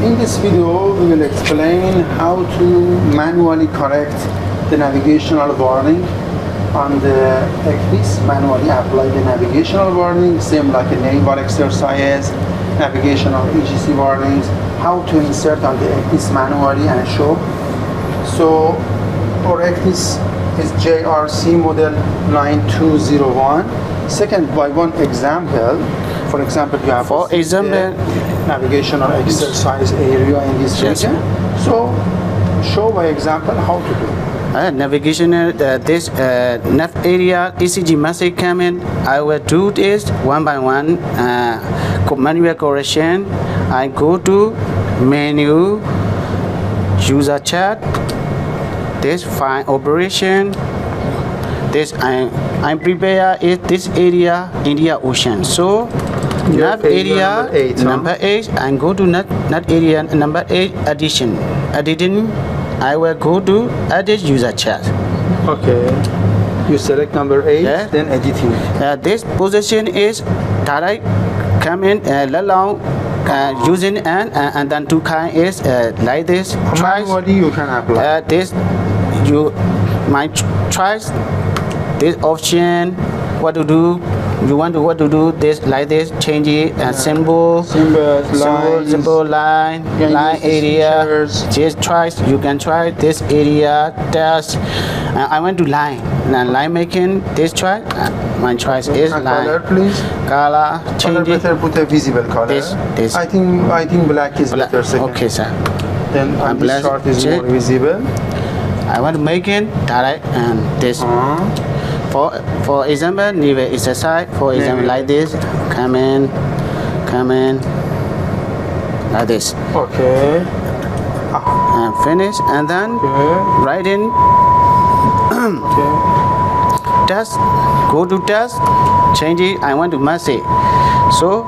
In this video, we will explain how to manually correct the navigational warning on the ECDIS. Manually apply the navigational warning, same like a naval exercise, navigational EGC warnings, how to insert on the ECDIS manually and show. So our ECDIS is JRC model 9201. Second, by one example, for example, you have for example navigational exercise area in this region. So show by example how to do. Navigational this nav area ECG message coming. I will do this one by one. Manual correction. I go to menu, user chat, this find operation. This I'm prepare is this area India Ocean. So nav area number 8 and go to nav area number 8 editing. I will go to edit user chat. Okay. You select number 8, yeah. Then editing. This position is direct comment allow using and then two kind is like this. Manually you can apply. This you might try this option. What to do? You want to what to do this like this, change it symbol line area. Just try, you can try this area test. I want to line making this try. My choice is line. Color please. Color change it. Better put a visible color. This. I think black is better. Second. Okay sir. Then this chart is more visible. I want to make it direct and this. For example, NAVAREA exercise. For example, like this, come in, like this. Okay. And finish, and then write in. Test. Go to test. Change it. I want to message. So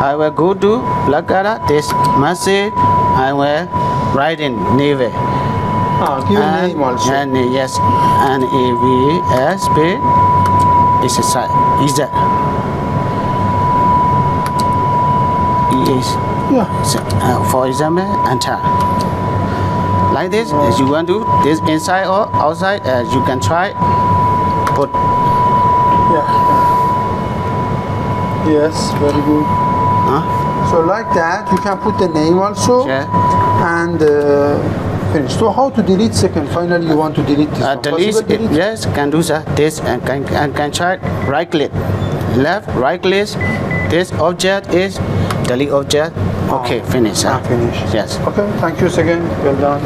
I will go to Blacada. This message. I will write in NAVAREA. Give a name also. And yes, and NAVAREA is that yeah. For example, enter like this. As you want to this inside or outside, you can try put. Yeah. Yes, very good. So like that, you can put the name also. Yeah. And finish. So how to delete second? Finally, you want to delete this. Delete. Yes, can do that. This and can try right click, left right click. This object is delete object. Okay, finish. Finish. Yes. Okay. Thank you again. Well done.